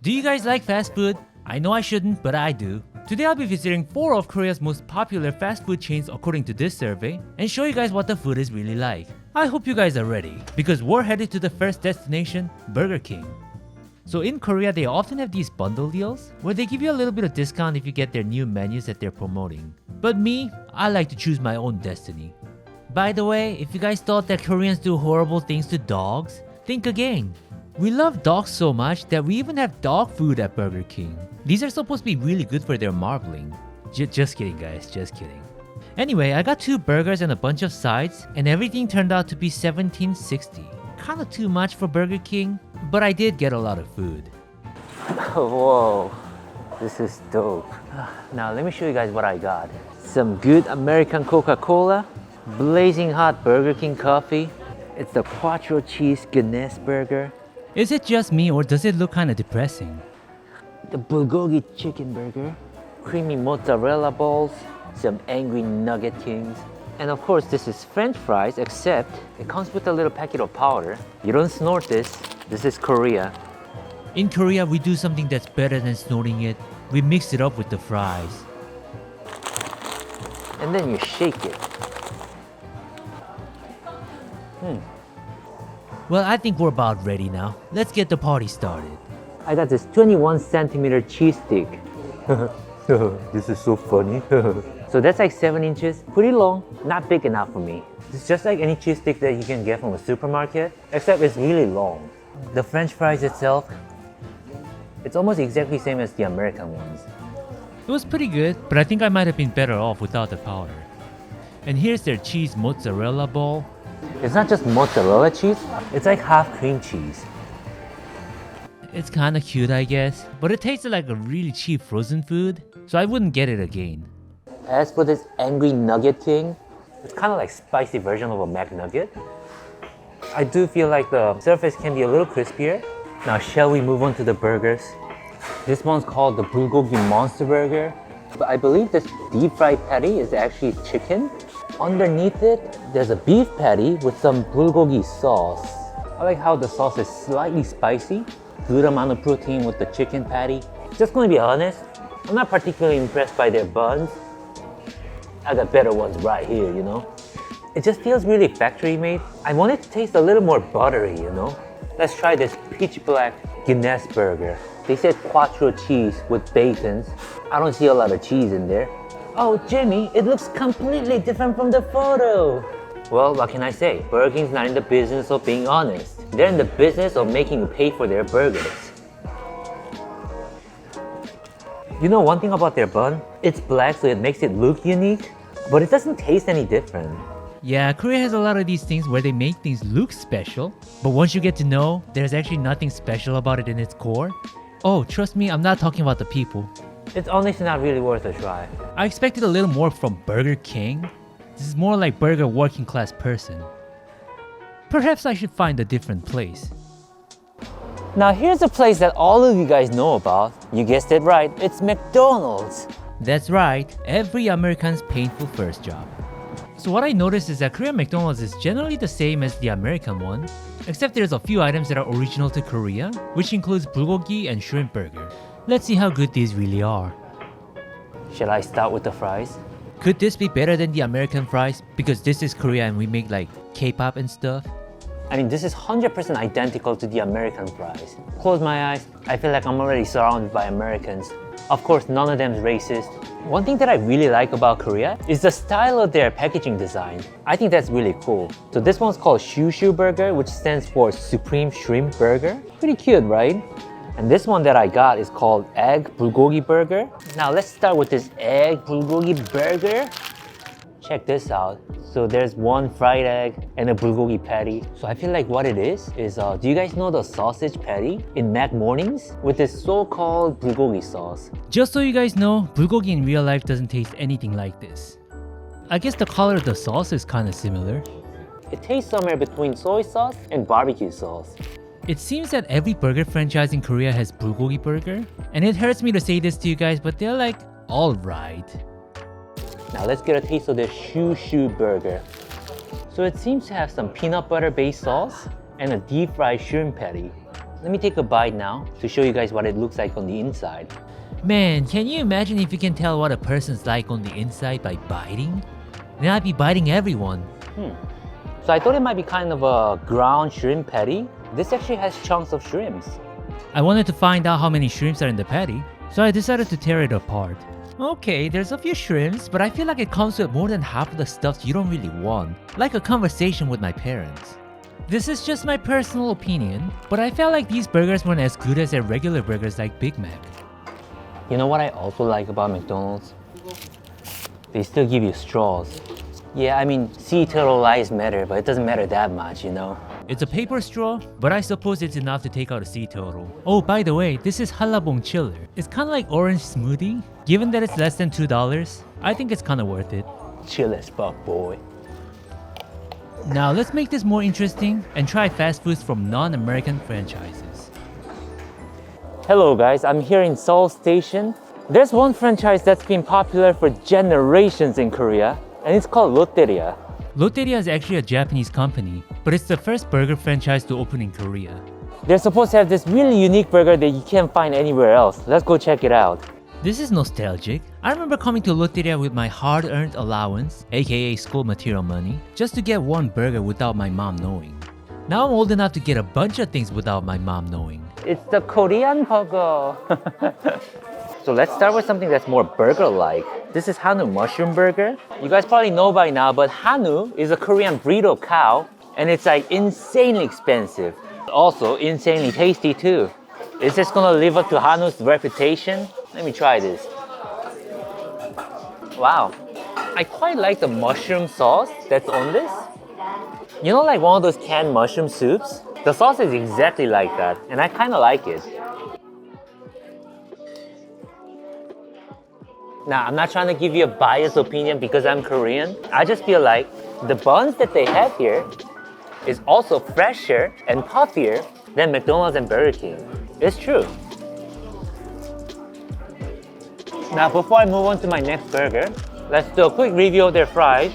Do you guys like fast food? I know I shouldn't, but I do. Today I'll be visiting 4 of Korea's most popular fast food chains according to this survey and show you guys what the food is really like. I hope you guys are ready because we're headed to the first destination, Burger King. So in Korea, they often have these bundle deals where they give you a little bit of discount if you get their new menus that they're promoting. But me, I like to choose my own destiny. By the way, if you guys thought that Koreans do horrible things to dogs, think again. We love dogs so much that we even have dog food at Burger King. These are supposed to be really good for their marbling. Just kidding guys, just kidding. Anyway, I got 2 burgers and a bunch of sides and everything turned out to be $17.60. Kinda too much for Burger King, but I did get a lot of food. Whoa, this is dope. Now let me show you guys what I got. Some good American Coca-Cola, blazing hot Burger King coffee. It's the Quattro Cheese Guinness Burger. Is it just me or does it look kinda depressing? The bulgogi chicken burger, creamy mozzarella balls, some angry nugget kings, and of course this is French fries, except it comes with a little packet of powder. You don't snort this. This is Korea. In Korea, we do something that's better than snorting it. We mix it up with the fries. And then you shake it. Well, I think we're about ready now. Let's get the party started. I got this 21 centimeter cheese stick. This is so funny. So that's like 7 inches, pretty long, not big enough for me. It's just like any cheese stick that you can get from a supermarket, except it's really long. The French fries itself, it's almost exactly the same as the American ones. It was pretty good, but I think I might have been better off without the powder. And here's their cheese mozzarella ball. It's not just mozzarella cheese, it's like half cream cheese. It's kinda cute, I guess, but it tasted like a really cheap frozen food, so I wouldn't get it again. As for this angry nugget king, it's kinda like spicy version of a McNugget. I do feel like the surface can be a little crispier. Now shall we move on to the burgers? This one's called the bulgogi monster burger, but I believe this deep fried patty is actually chicken. Underneath it, there's a beef patty with some bulgogi sauce. I like how the sauce is slightly spicy, good amount of protein with the chicken patty. Just gonna be honest, I'm not particularly impressed by their buns. I got better ones right here, you know? It just feels really factory made. I want it to taste a little more buttery, you know? Let's try this pitch black Guinness burger. They said quattro cheese with bacons. I don't see a lot of cheese in there. Oh, Jimmy, it looks completely different from the photo. Well, what can I say? Burger King's not in the business of being honest. They're in the business of making you pay for their burgers. You know one thing about their bun? It's black, so it makes it look unique, but it doesn't taste any different. Yeah, Korea has a lot of these things where they make things look special, but once you get to know, there's actually nothing special about it in its core. Oh, trust me, I'm not talking about the people. It's honestly not really worth a try. I expected a little more from Burger King. This is more like burger working class person. Perhaps I should find a different place. Now here's a place that all of you guys know about. You guessed it right, it's McDonald's. That's right, every American's painful first job. So what I noticed is that Korean McDonald's is generally the same as the American one, except there's a few items that are original to Korea, which includes bulgogi and shrimp burger. Let's see how good these really are. Shall I start with the fries? Could this be better than the American fries? Because this is Korea and we make like K-pop and stuff. I mean, this is 100% identical to the American fries. Close my eyes, I feel like I'm already surrounded by Americans. Of course, none of them is racist. One thing that I really like about Korea is the style of their packaging design. I think that's really cool. So this one's called Shushu Burger, which stands for Supreme Shrimp Burger. Pretty cute, right? And this one that I got is called Egg Bulgogi Burger. Now let's start with this Egg Bulgogi Burger. Check this out. So there's one fried egg and a bulgogi patty. So I feel like what it is, do you guys know the sausage patty in Mac Mornings? With this so-called bulgogi sauce. Just so you guys know, bulgogi in real life doesn't taste anything like this. I guess the color of the sauce is kind of similar. It tastes somewhere between soy sauce and barbecue sauce. It seems that every burger franchise in Korea has bulgogi burger. And it hurts me to say this to you guys, but they're like, alright. Now let's get a taste of this Shushu burger. So it seems to have some peanut butter based sauce and a deep fried shrimp patty. Let me take a bite now to show you guys what it looks like on the inside. Man, can you imagine if you can tell what a person's like on the inside by biting? Then I'd be biting everyone. So I thought it might be kind of a ground shrimp patty. This actually has chunks of shrimps. I wanted to find out how many shrimps are in the patty, so I decided to tear it apart. Okay, there's a few shrimps, but I feel like it comes with more than half of the stuff you don't really want, like a conversation with my parents. This is just my personal opinion, but I felt like these burgers weren't as good as their regular burgers like Big Mac. You know what I also like about McDonald's? They still give you straws. Yeah, I mean, sea turtle lives matter, but it doesn't matter that much, you know? It's a paper straw, but I suppose it's enough to take out a sea turtle. Oh, by the way, this is halabong chiller. It's kind of like orange smoothie. Given that it's less than $2, I think it's kind of worth it. Chill as fuck, boy. Now let's make this more interesting and try fast foods from non-American franchises. Hello guys, I'm here in Seoul Station. There's one franchise that's been popular for generations in Korea, and it's called Lotteria. Lotteria is actually a Japanese company, but it's the first burger franchise to open in Korea. They're supposed to have this really unique burger that you can't find anywhere else. Let's go check it out. This is nostalgic. I remember coming to Lotteria with my hard-earned allowance, aka school material money, just to get one burger without my mom knowing. Now I'm old enough to get a bunch of things without my mom knowing. It's the Korean burger. So let's start with something that's more burger-like. This is Hanwoo Mushroom Burger. You guys probably know by now, but Hanwoo is a Korean breed of cow, and it's like insanely expensive. Also insanely tasty too. Is this gonna live up to Hanwoo's reputation? Let me try this. Wow, I quite like the mushroom sauce that's on this. You know, like one of those canned mushroom soups? The sauce is exactly like that, and I kind of like it. Now, I'm not trying to give you a biased opinion because I'm Korean. I just feel like the buns that they have here is also fresher and puffier than McDonald's and Burger King. It's true. Now, before I move on to my next burger, let's do a quick review of their fries.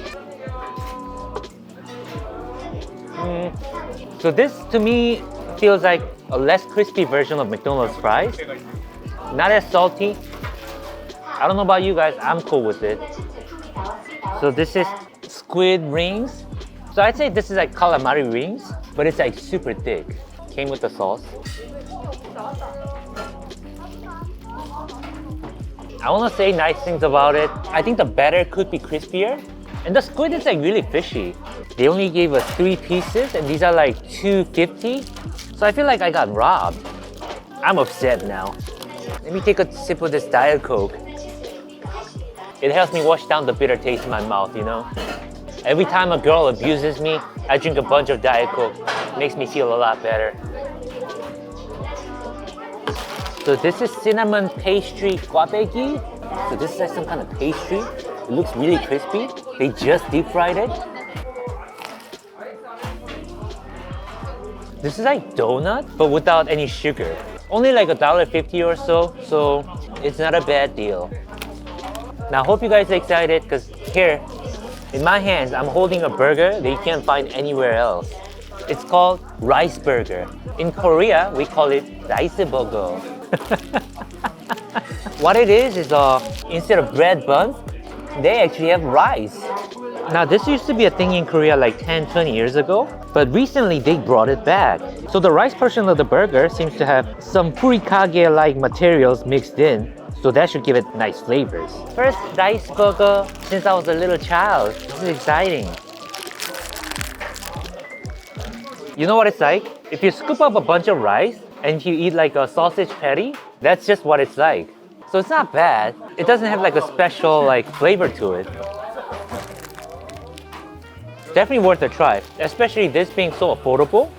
So this, to me, feels like a less crispy version of McDonald's fries. Not as salty. I don't know about you guys, I'm cool with it. So this is squid rings. So I'd say this is like calamari rings, but it's like super thick. Came with the sauce. I want to say nice things about it. I think the batter could be crispier. And the squid is like really fishy. They only gave us 3 pieces and these are like $2.50. So I feel like I got robbed. I'm upset now. Let me take a sip of this Diet Coke. It helps me wash down the bitter taste in my mouth, you know? Every time a girl abuses me, I drink a bunch of Diet Coke. Makes me feel a lot better. So this is cinnamon pastry 꽈배기. So this is like some kind of pastry. It looks really crispy. They just deep fried it. This is like donut, but without any sugar. Only like $1.50 or so it's not a bad deal. Now I hope you guys are excited because here, in my hands, I'm holding a burger that you can't find anywhere else. It's called rice burger. In Korea, we call it rice burger. What it is instead of bread buns, they actually have rice. Now this used to be a thing in Korea like 10-20 years ago, but recently they brought it back. So the rice portion of the burger seems to have some furikage-like materials mixed in, so that should give it nice flavors. First rice burger since I was a little child. This is exciting. You know what it's like? If you scoop up a bunch of rice and you eat like a sausage patty, that's just what it's like. So it's not bad. It doesn't have like a special like flavor to it. Definitely worth a try, especially this being so affordable.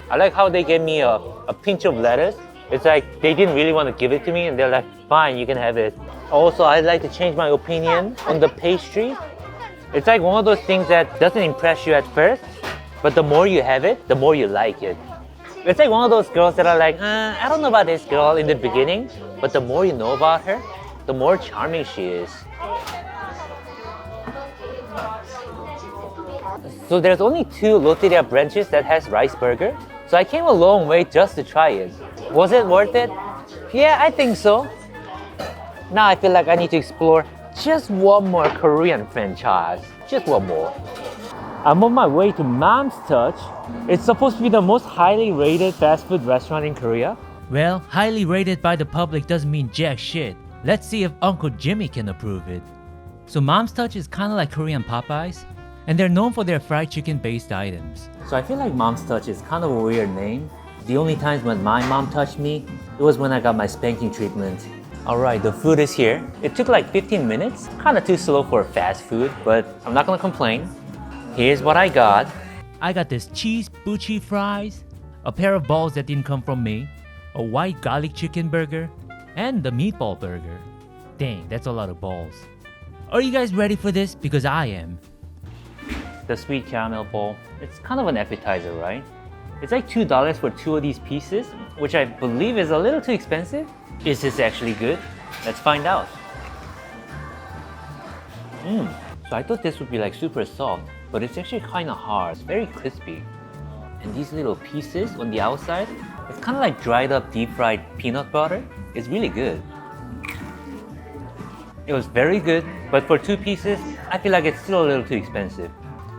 I like how they gave me a pinch of lettuce. It's like they didn't really want to give it to me and they're like, fine, you can have it. Also, I'd like to change my opinion on the pastry. It's like one of those things that doesn't impress you at first, but the more you have it, the more you like it. It's like one of those girls that are like, I don't know about this girl in the beginning, but the more you know about her, the more charming she is. So there's only 2 Lotteria branches that has rice burger. So I came a long way just to try it. Was it worth it? Yeah, I think so. Now I feel like I need to explore just one more Korean franchise. Just one more. I'm on my way to Mom's Touch. It's supposed to be the most highly rated fast food restaurant in Korea. Well, highly rated by the public doesn't mean jack shit. Let's see if Uncle Jimmy can approve it. So Mom's Touch is kind of like Korean Popeyes, and they're known for their fried chicken based items. So I feel like Mom's Touch is kind of a weird name. The only times when my mom touched me, it was when I got my spanking treatment. Alright, the food is here. It took like 15 minutes. Kind of too slow for fast food, but I'm not gonna complain. Here's what I got. I got this cheese buchi fries, a pair of balls that didn't come from me, a white garlic chicken burger, and the meatball burger. Dang, that's a lot of balls. Are you guys ready for this? Because I am. The sweet caramel bowl. It's kind of an appetizer, right? It's like $2 for 2 of these pieces, which I believe is a little too expensive. Is this actually good? Let's find out. So I thought this would be like super soft, but it's actually kind of hard. It's very crispy. And these little pieces on the outside, it's kind of like dried up deep fried peanut butter. It's really good. It was very good, but for 2 pieces, I feel like it's still a little too expensive.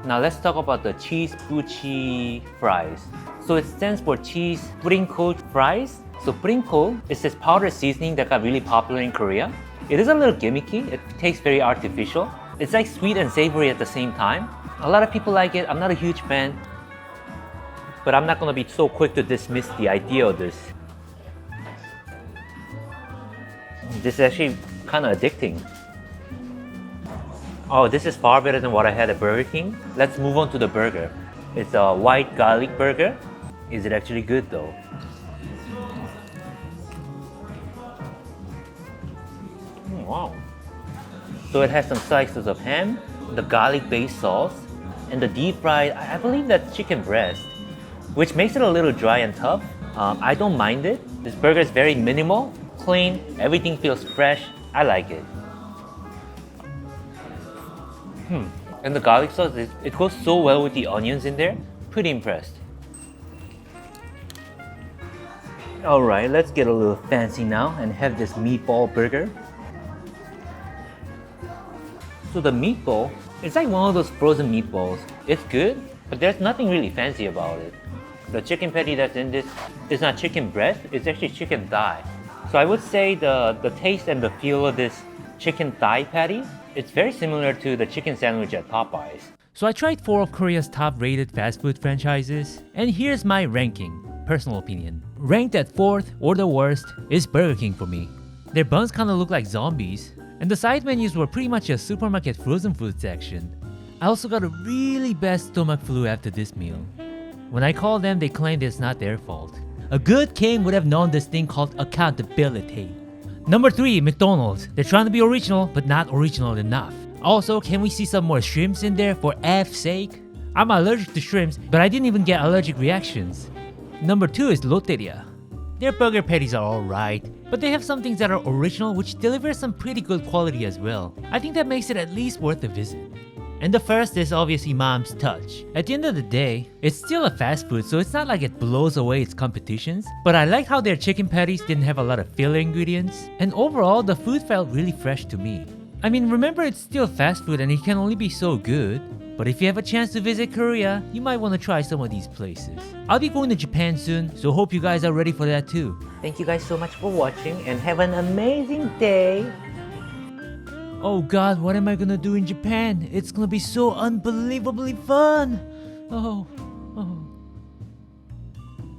Now let's talk about the cheese buchi fries. So it stands for cheese 뿌링고 fries. So 뿌링고 is this powdered seasoning that got really popular in Korea. It is a little gimmicky. It tastes very artificial. It's like sweet and savory at the same time. A lot of people like it. I'm not a huge fan, but I'm not gonna be so quick to dismiss the idea of this. This is actually kind of addicting. Oh, this is far better than what I had at Burger King. Let's move on to the burger. It's a white garlic burger. Is it actually good though? Wow. So it has some slices of ham, the garlic-based sauce, and the deep fried, I believe that's chicken breast, which makes it a little dry and tough. I don't mind it. This burger is very minimal, clean, everything feels fresh. I like it. And the garlic sauce, it goes so well with the onions in there. Pretty impressed. Alright, let's get a little fancy now and have this meatball burger. So the meatball, it's like one of those frozen meatballs. It's good, but there's nothing really fancy about it. The chicken patty that's in this is not chicken breast, it's actually chicken thigh. So I would say the taste and the feel of this chicken thigh patty, it's very similar to the chicken sandwich at Popeyes. So I tried 4 of Korea's top rated fast food franchises, and here's my ranking, personal opinion. Ranked at 4th or the worst is Burger King for me. Their buns kinda look like zombies, and the side menus were pretty much a supermarket frozen food section. I also got a really bad stomach flu after this meal. When I called them, they claimed it's not their fault. A good king would have known this thing called accountability. Number 3, McDonald's. They're trying to be original, but not original enough. Also, can we see some more shrimps in there for F's sake? I'm allergic to shrimps, but I didn't even get allergic reactions. Number 2 is Lotteria. Their burger patties are alright, but they have some things that are original which deliver some pretty good quality as well. I think that makes it at least worth a visit. And the first is obviously Mom's Touch. At the end of the day, it's still a fast food, so it's not like it blows away its competitions, but I like how their chicken patties didn't have a lot of filler ingredients, and overall the food felt really fresh to me. I mean, remember it's still fast food and it can only be so good, but if you have a chance to visit Korea, you might want to try some of these places. I'll be going to Japan soon, so hope you guys are ready for that too. Thank you guys so much for watching and have an amazing day. Oh god, what am I gonna do in Japan? It's gonna be so unbelievably fun! Oh.